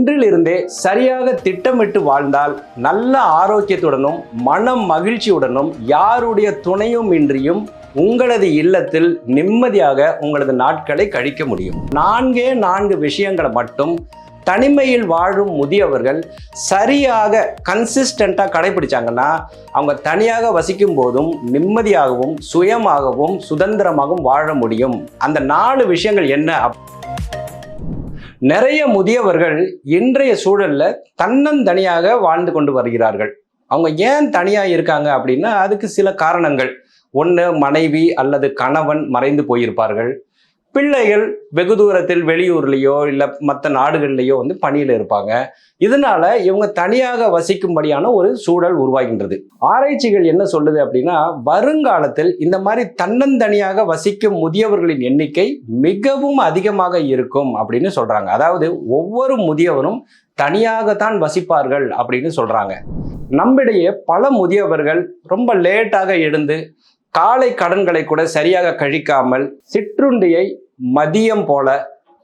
இன்றிலிருந்தே சரியாக திட்டமிட்டு வாழ்ந்தால் நல்ல ஆரோக்கியத்துடனும் மனம் மகிழ்ச்சியுடனும் யாருடைய துணையும் இன்றியும் உங்களது இல்லத்தில் நிம்மதியாக உங்களது நாட்களை கழிக்க முடியும். 4 விஷயங்களை மட்டும் தனிமையில் வாழும் முதியவர்கள் சரியாக கன்சிஸ்டண்டாக கடைபிடிச்சாங்கன்னா அவங்க தனியாக வசிக்கும் போதும் நிம்மதியாகவும் சுயமாகவும் சுதந்திரமாகவும் வாழ முடியும். அந்த 4 விஷயங்கள் என்ன? நிறைய முதியவர்கள் இன்றைய சூழல்ல தன்னந்தனியாக வாழ்ந்து கொண்டு வருகிறார்கள். அவங்க ஏன் தனியா இருக்காங்க அப்படின்னா அதுக்கு சில காரணங்கள். ஒன்று, மனைவி அல்லது கணவன் மறைந்து போயிருப்பார்கள். பிள்ளைகள் வெகு தூரத்தில் வெளியூர்லேயோ இல்லை மற்ற நாடுகள்லையோ பணியில் இருப்பாங்க. இதனால இவங்க தனியாக வசிக்கும்படியான ஒரு சூழல் உருவாகின்றது. ஆராய்ச்சிகள் என்ன சொல்லுது அப்படின்னா வருங்காலத்தில் இந்த மாதிரி தன்னந்தனியாக வசிக்கும் முதியவர்களின் எண்ணிக்கை மிகவும் அதிகமாக இருக்கும் அப்படின்னு சொல்றாங்க. அதாவது ஒவ்வொரு முதியவரும் தனியாகத்தான் வசிப்பார்கள் அப்படின்னு சொல்றாங்க. நம்மிடையே பல முதியவர்கள் ரொம்ப லேட்டாக எழுந்து காலை கடன்களை கூட சரியாக கழிக்காமல் சிற்றுண்டியை மதியம் போல,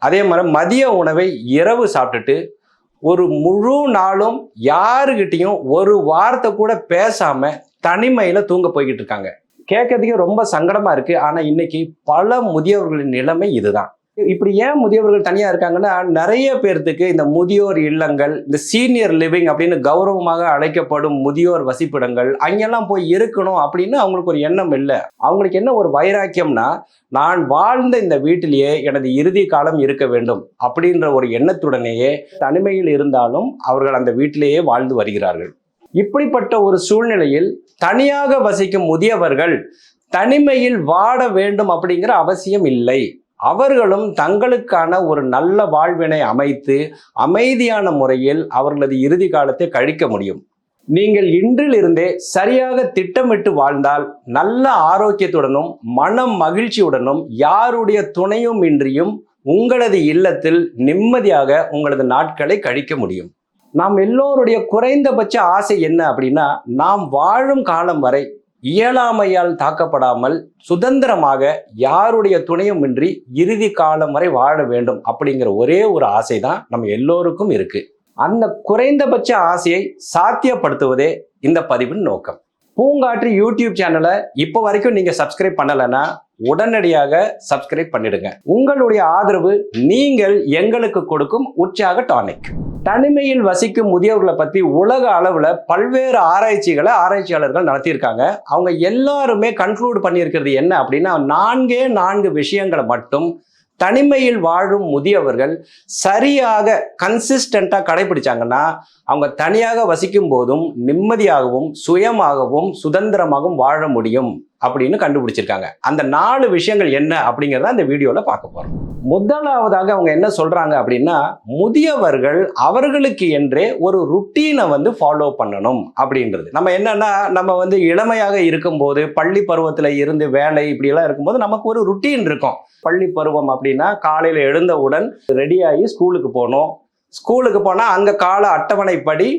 அதே மாதிரி மதிய உணவை இரவு சாப்பிட்டுட்டு ஒரு முழு நாளும் யாருக்கிட்டையும் ஒரு வார்த்தை கூட பேசாம தனிமையில தூங்க போய்கிட்டு இருக்காங்க. கேட்கறதுக்கே ரொம்ப சங்கடமா இருக்கு. ஆனா இன்னைக்கு பல முதியவர்களின் நிலைமை இதுதான். இப்படி ஏன் முதியவர்கள் தனியா இருக்காங்கன்னா நிறைய பேர்த்துக்கு இந்த முதியோர் இல்லங்கள், இந்த சீனியர் லிவிங் அப்படின்னு கௌரவமாக அழைக்கப்படும் முதியோர் வசிப்பிடங்கள் அங்கெல்லாம் போய் இருக்கணும் அப்படின்னு அவங்களுக்கு ஒரு எண்ணம் இல்லை. அவங்களுக்கு என்ன ஒரு வைராக்கியம்னா நான் வாழ்ந்த இந்த வீட்டிலேயே எனது இறுதி காலம் இருக்க வேண்டும் அப்படின்ற ஒரு எண்ணத்துடனேயே தனிமையில் இருந்தாலும் அவர்கள் அந்த வீட்டிலேயே வாழ்ந்து வருகிறார்கள். இப்படிப்பட்ட ஒரு சூழ்நிலையில் தனியாக வசிக்கும் முதியவர்கள் தனிமையில் வாட வேண்டும் அப்படிங்கிற அவசியம் இல்லை. அவர்களும் தங்களுக்கான ஒரு நல்ல வாழ்வினை அமைத்து அமைதியான முறையில் அவர்களது இறுதி காலத்தை கழிக்க முடியும். நீங்கள் இன்றிலிருந்தே சரியாக திட்டமிட்டு வாழ்ந்தால் நல்ல ஆரோக்கியத்துடனும் மனம் மகிழ்ச்சியுடனும் யாருடைய துணையும் இன்றியும் உங்களது இல்லத்தில் நிம்மதியாக உங்களது நாட்களை கழிக்க முடியும். நாம் எல்லோருடைய குறைந்தபட்ச ஆசை என்ன அப்படின்னா நாம் வாழும் காலம் வரை இயலாமையால் தாக்கப்படாமல் சுதந்திரமாக யாருடைய துணையும் இன்றி இறுதி காலம் வரை வாழ வேண்டும் அப்படிங்கிற ஒரே ஒரு ஆசை தான் நம்ம எல்லோருக்கும் இருக்கு. அந்த குறைந்தபட்ச ஆசையை சாத்தியப்படுத்துவதே இந்த பதிவின் நோக்கம். பூங்காற்று யூடியூப் சேனலை இப்போ வரைக்கும் நீங்க சப்ஸ்கிரைப் பண்ணலைன்னா உடனடியாக சப்ஸ்கிரைப் பண்ணிடுங்க. உங்களுடைய ஆதரவு நீங்கள் எங்களுக்கு கொடுக்கும் உற்சாக டானிக். தனிமையில் வசிக்கும் முதியவர்களை பற்றி உலக அளவில் பல்வேறு ஆராய்ச்சியாளர்கள் நடத்தியிருக்காங்க. அவங்க எல்லாருமே கன்க்ளூட் பண்ணியிருக்கிறது என்ன அப்படின்னா 4 விஷயங்களை மட்டும் தனிமையில் வாழும் முதியவர்கள் சரியாக கன்சிஸ்டண்டாக கடைபிடிச்சாங்கன்னா அவங்க தனியாக வசிக்கும் போதும் நிம்மதியாகவும் சுயமாகவும் சுதந்திரமாகவும் வாழ முடியும் அப்படின்னு கண்டுபிடிச்சிருக்காங்க. அந்த 4 விஷயங்கள் என்ன அப்படிங்கிறத இந்த வீடியோல பார்க்க போறோம். முதலாவதாக அவங்க என்ன சொல்றாங்க அப்படின்னா முதியவர்கள் அவர்களுக்கு என்றே ஒரு ருட்டீனை ஃபாலோ பண்ணணும் அப்படின்றது. நம்ம என்னன்னா நம்ம இளமையாக இருக்கும்போது பள்ளி பருவத்துல இருந்து வேலை இப்படியெல்லாம் இருக்கும்போது நமக்கு ஒரு ருட்டீன் இருக்கும். பள்ளி பருவம் அப்படின்னா காலையில எழுந்தவுடன் ரெடியாகி ஸ்கூலுக்கு போகணும். ஸ்கூலுக்கு போனால் அங்கே கால அட்டவணைப்படி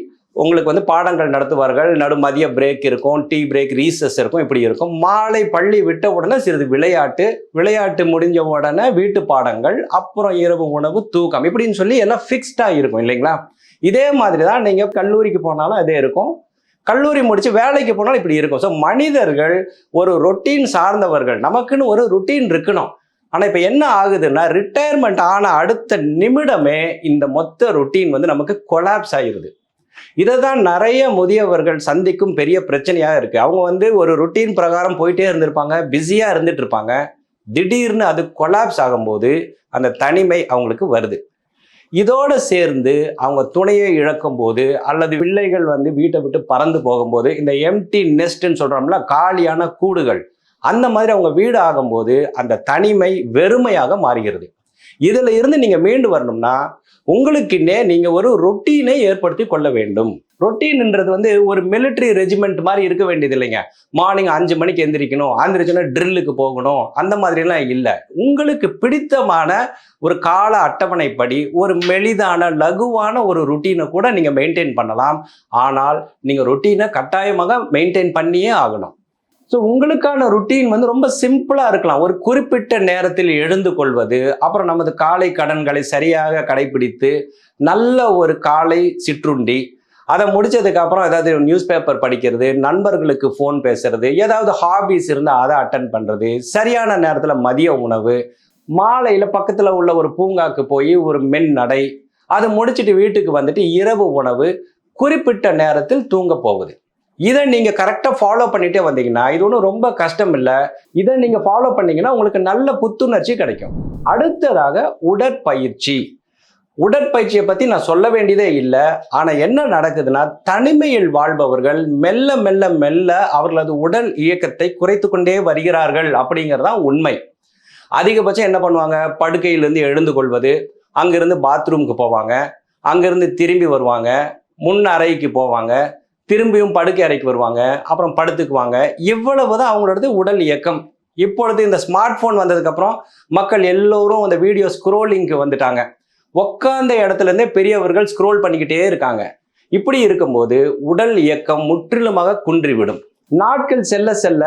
உங்களுக்கு பாடங்கள் நடத்துவார்கள். மதிய பிரேக் இருக்கும், டீ பிரேக், ரீசஸ் இருக்கும், இப்படி இருக்கும். மாலை பள்ளி விட்ட உடனே சிறிது விளையாட்டு முடிஞ்ச உடனே வீட்டு பாடங்கள், அப்புறம் இரவு உணவு, தூக்கம், இப்படின்னு சொல்லி எல்லாம் ஃபிக்ஸ்டாக இருக்கும் இல்லைங்களா? இதே மாதிரி தான் நீங்கள் கல்லூரிக்கு போனாலும் அதே இருக்கும். கல்லூரி முடிச்சு வேலைக்கு போனாலும் இப்படி இருக்கும். ஸோ மனிதர்கள் ஒரு ரொட்டீன் சார்ந்தவர்கள். நமக்குன்னு ஒரு ரொட்டீன் இருக்கணும். ஆனால் இப்போ என்ன ஆகுதுன்னா ரிட்டையர்மெண்ட் ஆன அடுத்த நிமிடமே இந்த மொத்த ரொட்டீன் நமக்கு கொலாப்ஸ் ஆகிடுது. இதை தான் நிறைய முதியவர்கள் சந்திக்கும் பெரிய பிரச்சனையாக இருக்குது. அவங்க ஒரு ரொட்டீன் பிரகாரம் போயிட்டே இருந்திருப்பாங்க, பிஸியாக இருந்துட்டு இருப்பாங்க. திடீர்னு அது கொலாப்ஸ் ஆகும்போது அந்த தனிமை அவங்களுக்கு வருது. இதோடு சேர்ந்து அவங்க துணையை இழக்கும் போது அல்லது பிள்ளைகள் வீட்டை விட்டு பறந்து போகும்போது இந்த எம்டி நெஸ்ட்ன்னு சொல்கிறோம்ல, காலியான கூடுகள், அந்த மாதிரி அவங்க வீடு ஆகும்போது அந்த தனிமை வெறுமையாக மாறுகிறது. இதுல இருந்து நீங்க மீண்டு வரணும்னா உங்களுக்குன்னே நீங்க ஒரு ரொட்டீனை ஏற்படுத்தி கொள்ள வேண்டும். ரொட்டீன்ன்றது ஒரு மிலிட்ரி ரெஜிமெண்ட் மாதிரி இருக்க வேண்டியது இல்லைங்க. மார்னிங் 5 மணிக்கு எந்திரிக்கணும், ஆந்திரிச்சுன்னா ட்ரில்லுக்கு போகணும், அந்த மாதிரிலாம் இல்லை. உங்களுக்கு பிடித்தமான ஒரு கால அட்டவணைப்படி ஒரு மெலிதான லகுவான ஒரு ரொட்டீனை கூட நீங்க மெயின்டைன் பண்ணலாம். ஆனால் நீங்க ரொட்டீனை கட்டாயமாக மெயின்டைன் பண்ணியே ஆகணும். ஸோ உங்களுக்கான ருட்டீன் வந்து ரொம்ப சிம்பிளா இருக்கலாம். ஒரு குறிப்பிட்ட நேரத்தில் எழுந்து கொள்வது, அப்புறம் நமது காலை கடன்களை சரியாக கடைபிடித்து நல்ல ஒரு காலை சிற்றுண்டி, அதை முடிச்சதுக்கு அப்புறம் ஏதாவது நியூஸ் பேப்பர் படிக்கிறது, நண்பர்களுக்கு ஃபோன் பேசுறது, ஏதாவது ஹாபிஸ் இருந்தால் அதை அட்டன் பண்றது, சரியான நேரத்தில் மதிய உணவு, மாலையில பக்கத்துல உள்ள ஒரு பூங்காக்கு போய் ஒரு மென் நடை, அதை முடிச்சுட்டு வீட்டுக்கு வந்துட்டு இரவு உணவு, குறிப்பிட்ட நேரத்தில் தூங்க போகுது. இதை நீங்க கரெக்டா ஃபாலோ பண்ணிட்டே வந்தீங்கன்னா, இது ஒன்றும் ரொம்ப கஷ்டம் இல்லை. இதை நீங்க ஃபாலோ பண்ணீங்கன்னா உங்களுக்கு நல்ல புத்துணர்ச்சி கிடைக்கும். அடுத்ததாக உடற்பயிற்சி. உடற்பயிற்சியை பத்தி நான் சொல்ல வேண்டியதே இல்லை. ஆனா என்ன நடக்குதுன்னா, தனிமையில் வாழ்பவர்கள் மெல்ல மெல்ல மெல்ல அவர்களது உடல் இயக்கத்தை குறைத்து கொண்டே வருகிறார்கள் அப்படிங்கிறதான் உண்மை. அதிகபட்சம் என்ன பண்ணுவாங்க, படுக்கையிலிருந்து எழுந்து கொள்வது, அங்கிருந்து பாத்ரூமுக்கு போவாங்க, அங்கிருந்து திரும்பி வருவாங்க, முன் அறைக்கு போவாங்க, திரும்பியும் படுக்கை அறைக்கு வருவாங்க, அப்புறம் படுத்துக்குவாங்க. இவ்வளவுதான் அவங்களோடது உடல் இயக்கம். இப்பொழுது இந்த ஸ்மார்ட் போன் வந்ததுக்கு அப்புறம் மக்கள் எல்லோரும் அந்த வீடியோ ஸ்க்ரோலிங்க்கு வந்துட்டாங்க. உட்கார்ந்த இடத்துல இருந்தே பெரியவர்கள் ஸ்க்ரோல் பண்ணிக்கிட்டே இருக்காங்க. இப்படி இருக்கும்போது உடல் இயக்கம் முற்றிலுமாக குன்றிவிடும். நாட்கள் செல்ல செல்ல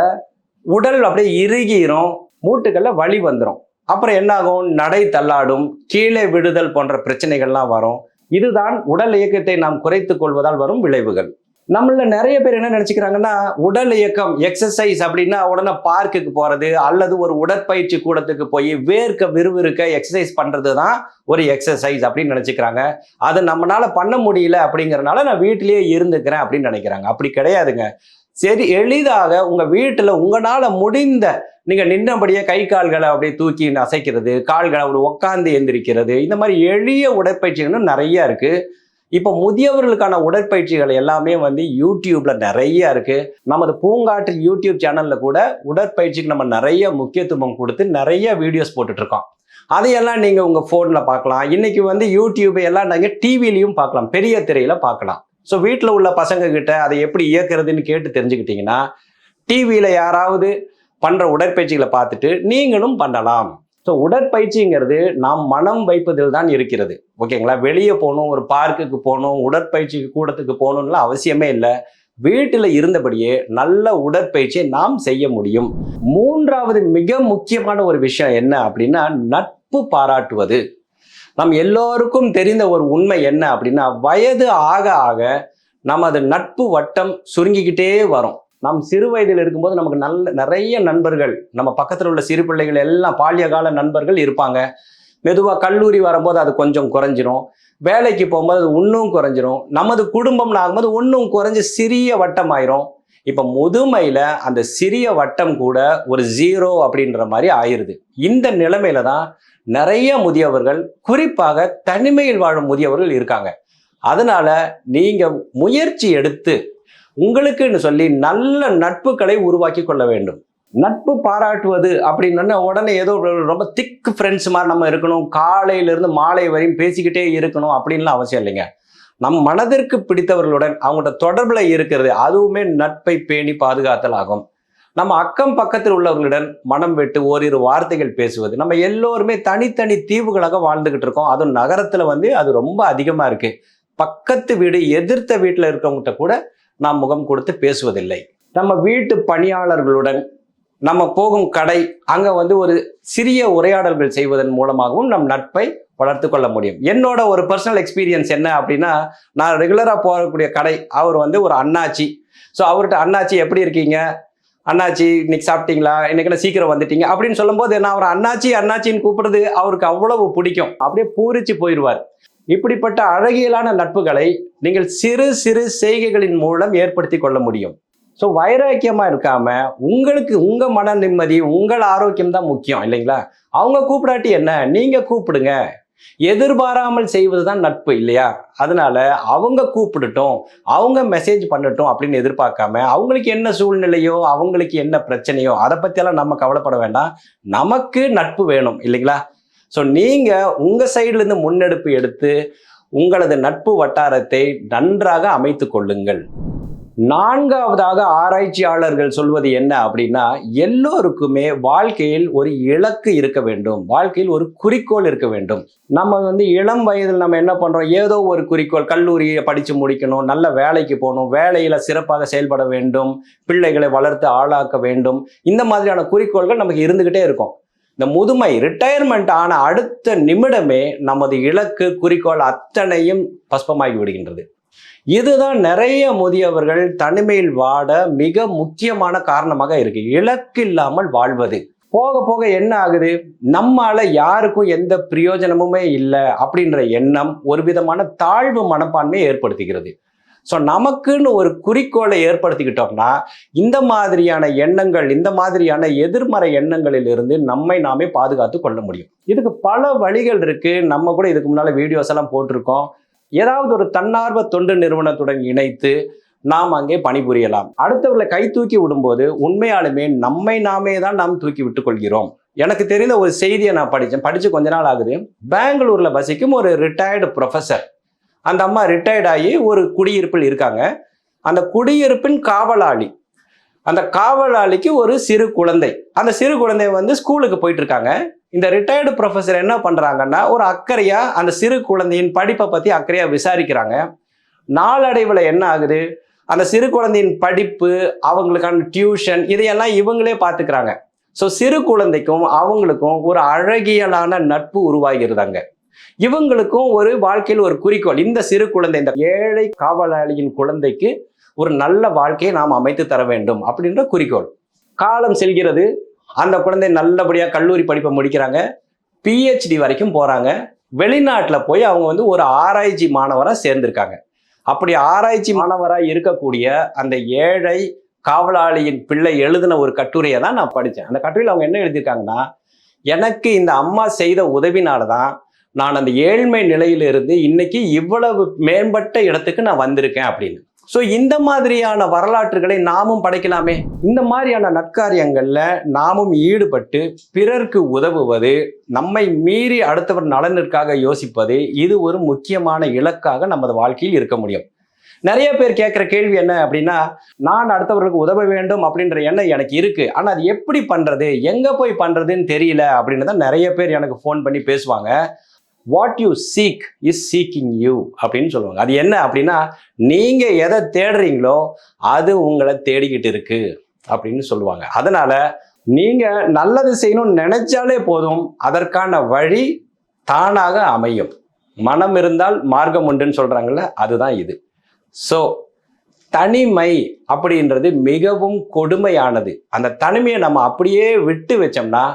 உடல் அப்படியே இறுகிரும், மூட்டுகள்ல வலி வந்துடும். அப்புறம் என்ன ஆகும், நடை தள்ளாடும், கீழே விடுதல் போன்ற பிரச்சனைகள்லாம் வரும். இதுதான் உடல் இயக்கத்தை நாம் குறைத்துக் கொள்வதால் வரும் விளைவுகள். நம்மள நிறைய பேர் என்ன நினைச்சுக்கிறாங்கன்னா, உடல் இயக்கம் எக்ஸசைஸ் அப்படின்னா உடனே பார்க்குக்கு போறது அல்லது ஒரு உடற்பயிற்சி கூடத்துக்கு போய் வேர்க்க விறுவிறுக்க எக்ஸசைஸ் பண்றது தான் ஒரு எக்ஸசைஸ் அப்படின்னு நினைச்சுக்கிறாங்க. அது நம்மளால பண்ண முடியல அப்படிங்கறதுனால நான் வீட்டிலேயே இருந்துக்கிறேன் அப்படின்னு நினைக்கிறாங்க. அப்படி கிடையாதுங்க. சரி, எளிதாக உங்க வீட்டுல உங்களால முடிந்த, நீங்க நின்றபடியே கை கால்களை அப்படியே தூக்கி அசைக்கிறது, கால்களை அப்படி உட்கார்ந்து எந்திரிக்கிறது, இந்த மாதிரி எளிய உடற்பயிற்சிகளும் நிறைய இருக்கு. இப்போ முதியவர்களுக்கான உடற்பயிற்சிகள் எல்லாமே வந்து யூடியூப்ல நிறைய இருக்கு. நமது பூங்காற்று யூடியூப் சேனல்ல கூட உடற்பயிற்சிக்கு நம்ம நிறைய முக்கியத்துவம் கொடுத்து நிறைய வீடியோஸ் போட்டுட்டு இருக்கோம். அதையெல்லாம் நீங்க உங்க போன்ல பார்க்கலாம். இன்னைக்கு வந்து யூடியூப் எல்லாம் நீங்க டிவிலையும் பார்க்கலாம், பெரிய திரையில பார்க்கலாம். ஸோ வீட்டில் உள்ள பசங்க கிட்ட அதை எப்படி இயக்குறதுன்னு கேட்டு தெரிஞ்சுக்கிட்டீங்கன்னா, டிவியில யாராவது பண்ற உடற்பயிற்சிகளை பார்த்துட்டு நீங்களும் பண்ணலாம். ஸோ உடற்பயிற்சிங்கிறது நாம் மனம் வைப்பதில் தான் இருக்கிறது. ஓகேங்களா? வெளியே போகணும், ஒரு பார்க்குக்கு போகணும், உடற்பயிற்சி கூடத்துக்கு போகணும்லாம் அவசியமே இல்லை. வீட்டில் இருந்தபடியே நல்ல உடற்பயிற்சியை நாம் செய்ய முடியும். மூன்றாவது மிக முக்கியமான ஒரு விஷயம் என்ன அப்படின்னா, நட்பு பாராட்டுவது. நம் எல்லோருக்கும் தெரிந்த ஒரு உண்மை என்ன அப்படின்னா, வயது ஆக ஆக நமது நட்பு வட்டம் சுருங்கிக்கிட்டே வரும். நம் சிறு வயதில் இருக்கும்போது நமக்கு நிறைய நண்பர்கள், நம்ம பக்கத்தில் உள்ள சிறு பிள்ளைகள் எல்லாம் பால்யகால நண்பர்கள் இருப்பாங்க. மெதுவாக கல்லூரி வரும்போது அது கொஞ்சம் குறைஞ்சிரும், வேலைக்கு போகும்போது அது இன்னும் குறைஞ்சிரும், நமது குடும்பம்னு ஆகும்போது இன்னும் குறைஞ்சி சிறிய வட்டம் ஆயிரும். இப்போ முதுமையில அந்த சிறிய வட்டம் கூட ஒரு 0 அப்படின்ற மாதிரி ஆயிருது. இந்த நிலைமையில தான் நிறைய முதியவர்கள், குறிப்பாக தனிமையில் வாழும் முதியவர்கள் இருக்காங்க. அதனால நீங்க முயற்சி எடுத்து உங்களுக்குன்னு சொல்லி நல்ல நட்புகளை உருவாக்கி கொள்ள வேண்டும். நட்பு பாராட்டுவது அப்படின்னா உடனே ஏதோ ரொம்ப திக் ஃப்ரெண்ட்ஸ் மாதிரி நம்ம இருக்கணும், காலையிலிருந்து மாலை வரையும் பேசிக்கிட்டே இருக்கணும் அப்படின்லாம் அவசியம் இல்லைங்க. நம் மனதிற்கு பிடித்தவர்களுடன் அவங்களோட தொடர்புல இருக்கிறது, அதுவுமே நட்பை பேணி பாதுகாத்தல் ஆகும். நம்ம அக்கம் பக்கத்தில் உள்ளவர்களுடன் மனம் விட்டு ஓரிரு வார்த்தைகள் பேசுவது. நம்ம எல்லோருமே தனித்தனி தீவுகளாக வாழ்ந்துகிட்டு இருக்கோம். அதுவும் நகரத்துல வந்து அது ரொம்ப அதிகமா இருக்கு. பக்கத்து வீடு, எதிர்த்த வீட்டுல இருக்கவங்ககிட்ட கூட நாம் முகம் கொடுத்து பேசுவதில்லை. நம்ம வீட்டு பணியாளர்களுடன், நம்ம போகும் கடை, அங்க வந்து ஒரு சிறிய உரையாடல்கள் செய்வதன் மூலமாகவும் நம் நட்பை வளர்த்து கொள்ள முடியும். என்னோட ஒரு பர்சனல் எக்ஸ்பீரியன்ஸ் என்ன அப்படின்னா, நான் ரெகுலரா போகக்கூடிய கடை, அவர் வந்து ஒரு அண்ணாச்சி. ஸோ அவர்கிட்ட, அண்ணாச்சி எப்படி இருக்கீங்க, அண்ணாச்சி இன்னைக்கு சாப்பிட்டீங்களா, இன்னைக்கு சீக்கிரம் வந்துட்டீங்க அப்படின்னு சொல்லும்போது நான் அவர் அண்ணாச்சி அண்ணாச்சின்னு கூப்பிடுறது அவருக்கு அவ்வளவு பிடிக்கும். அப்படியே பூரிச்சு போயிடுவார். இப்படிப்பட்ட அழகியலான நட்புகளை நீங்கள் சிறு சிறு செய்கைகளின் மூலம் ஏற்படுத்தி கொள்ள முடியும். ஸோ வைராக்கியமா இருக்காம, உங்களுக்கு உங்க மன நிம்மதி, உங்கள் ஆரோக்கியம் தான் முக்கியம் இல்லைங்களா? அவங்க கூப்பிடாட்டி என்ன, நீங்க கூப்பிடுங்க. எதிர்பாராமல் செய்வதுதான் நட்பு இல்லையா? அதனால அவங்க கூப்பிடட்டும், அவங்க மெசேஜ் பண்ணட்டும் அப்படின்னு எதிர்பார்க்காம, அவங்களுக்கு என்ன சூழ்நிலையோ, அவங்களுக்கு என்ன பிரச்சனையோ அதை பத்தியெல்லாம் நம்ம கவலைப்பட வேண்டாம். நமக்கு நட்பு வேணும் இல்லைங்களா? ஸோ நீங்க உங்க சைட்ல இருந்து முன்னெடுப்பு எடுத்து உங்களது நட்பு வட்டாரத்தை நன்றாக அமைத்து கொள்ளுங்கள். நான்காவதாக ஆராய்ச்சியாளர்கள் சொல்வது என்ன அப்படின்னா, எல்லோருக்குமே வாழ்க்கையில் ஒரு இலக்கு இருக்க வேண்டும், வாழ்க்கையில் ஒரு குறிக்கோள் இருக்க வேண்டும். நம்ம இளம் வயதில் நம்ம என்ன பண்றோம், ஏதோ ஒரு குறிக்கோள், கல்லூரியை படிச்சு முடிக்கணும், நல்ல வேலைக்கு போகணும், வேலையில சிறப்பாக செயல்பட வேண்டும், பிள்ளைகளை வளர்த்து ஆளாக்க வேண்டும், இந்த மாதிரியான குறிக்கோள்கள் நமக்கு இருந்துகிட்டே இருக்கும். இந்த முதுமை ரிட்டையர்மெண்ட் ஆன அடுத்த நிமிடமே நமது இலக்கு குறிக்கோள் அத்தனையும் பஸ்பமாகி விடுகின்றது. இதுதான் நிறைய முதியவர்கள் தனிமையில் வாட மிக முக்கியமான காரணமாக இருக்கு. இலக்கு இல்லாமல் வாழ்வது. போக போக என்ன ஆகுது, நம்மால யாருக்கும் எந்த பிரயோஜனமுமே இல்லை அப்படின்ற எண்ணம் ஒரு விதமான தாழ்வு மனப்பான்மையை ஏற்படுத்துகிறது. ஸோ நமக்குன்னு ஒரு குறிக்கோளை ஏற்படுத்திக்கிட்டோம்னா இந்த மாதிரியான எண்ணங்கள், இந்த மாதிரியான எதிர்மறை எண்ணங்களில் இருந்து நம்மை நாமே பாதுகாத்து கொள்ள முடியும். இதுக்கு பல வழிகள் இருக்கு. நம்ம கூட இதுக்கு முன்னால வீடியோஸ் எல்லாம் போட்டிருக்கோம். ஏதாவது ஒரு தன்னார்வ தொண்டு நிறுவனத்துடன் இணைத்து நாம் அங்கே பணிபுரியலாம். அடுத்தவர்களை கை தூக்கி விடும்போது உண்மையாலுமே நம்மை நாமே தான் நாம் தூக்கி விட்டுக் கொள்கிறோம். எனக்கு தெரிந்த ஒரு செய்தியை நான் படிச்சு கொஞ்ச நாள் ஆகுது. பெங்களூர்ல வசிக்கும் ஒரு ரிட்டையர்டு ப்ரொஃபஸர். அந்த அம்மா ரிட்டையர்ட் ஆகி ஒரு குடியிருப்பில் இருக்காங்க. அந்த குடியிருப்பின் காவலாளி, அந்த காவலாளிக்கு ஒரு சிறு குழந்தை. அந்த சிறு குழந்தை ஸ்கூலுக்கு போயிட்டு இருக்காங்க. இந்த ரிட்டையர்டு ப்ரொஃபஸர் என்ன பண்றாங்கன்னா, ஒரு அக்கறையா அந்த சிறு குழந்தையின் படிப்பை பத்தி அக்கறையா விசாரிக்கிறாங்க. நாளடைவில் என்ன ஆகுது, அந்த சிறு குழந்தையின் படிப்பு, அவங்களுக்கான டியூஷன், இதையெல்லாம் இவங்களே பார்த்துக்கிறாங்க. ஸோ சிறு குழந்தைக்கும் அவங்களுக்கும் ஒரு அழகியலான நட்பு உருவாகிறதாங்க. இவங்களுக்கும் ஒரு வாழ்க்கையில் ஒரு குறிக்கோள், இந்த சிறு குழந்தை, இந்த ஏழை காவலாளியின் குழந்தைக்கு ஒரு நல்ல வாழ்க்கையை நாம் அமைத்து தர வேண்டும் அப்படின்ற குறிக்கோள். காலம் செல்கிறது. அந்த குழந்தை நல்லபடியா கல்லூரி படிப்பை முடிக்கிறாங்க, PhD வரைக்கும் போறாங்க. வெளிநாட்டில் போய் அவங்க ஒரு ஆராய்ச்சி மாணவராக சேர்ந்திருக்காங்க. அப்படி ஆராய்ச்சி மாணவராக இருக்கக்கூடிய அந்த ஏழை காவலாளியின் பிள்ளை எழுதின ஒரு கட்டுரையை தான் நான் படித்தேன். அந்த கட்டுரையில் அவங்க என்ன எழுதியிருக்காங்கன்னா, எனக்கு இந்த அம்மா செய்த உதவினால்தான் நான் அந்த ஏழ்மை நிலையிலிருந்து இன்னைக்கு இவ்வளவு மேம்பட்ட இடத்துக்கு நான் வந்திருக்கேன் அப்படின்னு. ஸோ இந்த மாதிரியான வரலாற்றுகளை நாமும் படைக்கலாமே. இந்த மாதிரியான நற்காரியங்கள்ல நாமும் ஈடுபட்டு பிறருக்கு உதவுவது, நம்மை மீறி அடுத்தவர் நலனிற்காக யோசிப்பது, இது ஒரு முக்கியமான இலக்காக நமது வாழ்க்கையில் இருக்க முடியும். நிறைய பேர் கேட்குற கேள்வி என்ன அப்படின்னா, நான் அடுத்தவர்களுக்கு உதவ வேண்டும் அப்படின்ற எண்ணம் எனக்கு இருக்கு, ஆனால் அது எப்படி பண்றது, எங்க போய் பண்றதுன்னு தெரியல அப்படின்னு தான் நிறைய பேர் எனக்கு ஃபோன் பண்ணி பேசுவாங்க. What you seek is seeking you அப்படின்னு சொல்லுவாங்க. அது என்ன அப்படின்னா, நீங்க எதை தேடுறீங்களோ அது உங்களை தேடிக்கிட்டு இருக்கு அப்படின்னு சொல்லுவாங்க. அதனால நீங்க நல்லது செய்யணும்னு நினைச்சாலே போதும், அதற்கான வழி தானாக அமையும். மனம் இருந்தால் மார்க்கம் உண்டுன்னு சொல்றாங்கல்ல, அதுதான் இது. ஸோ தனிமை அப்படின்றது மிகவும் கொடுமையானது. அந்த தனிமையை நம்ம அப்படியே விட்டு வச்சோம்னா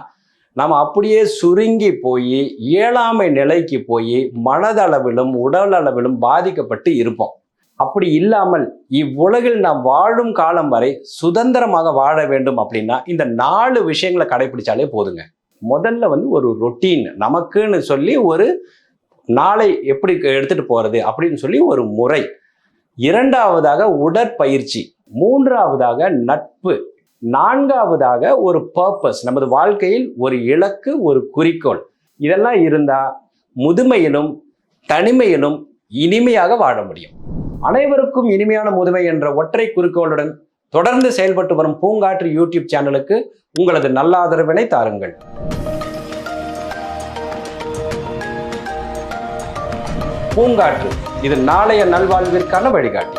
நம்ம அப்படியே சுருங்கி போய் இயலாமை நிலைக்கு போய் மனதளவிலும் உடல் அளவிலும் பாதிக்கப்பட்டு இருப்போம். அப்படி இல்லாமல் இவ்வுலகில் நாம் வாழும் காலம் வரை சுதந்திரமாக வாழ வேண்டும் அப்படின்னா இந்த 4 விஷயங்களை கடைபிடிச்சாலே போதுங்க. முதல்ல ஒரு ரொட்டீன், நமக்குன்னு சொல்லி ஒரு நாளை எப்படி எடுத்துட்டு போறது அப்படின்னு சொல்லி ஒரு முறை. இரண்டாவதாக உடற்பயிற்சி. மூன்றாவதாக நட்பு. நான்காவதாக ஒரு பர்பஸ், நமது வாழ்க்கையில் ஒரு இலக்கு, ஒரு குறிக்கோள். இதெல்லாம் இருந்தா முதுமையிலும் தனிமையிலும் இனிமையாக வாழ முடியும். அனைவருக்கும் இனிமையான முதுமை என்ற ஒற்றை குறிக்கோளுடன் தொடர்ந்து செயல்பட்டு வரும் பூங்காற்று யூடியூப் சேனலுக்கு உங்களது நல்ல ஆதரவினை தாருங்கள். பூங்காற்று, இது நாளைய நல்வாழ்விற்கான வழிகாட்டி.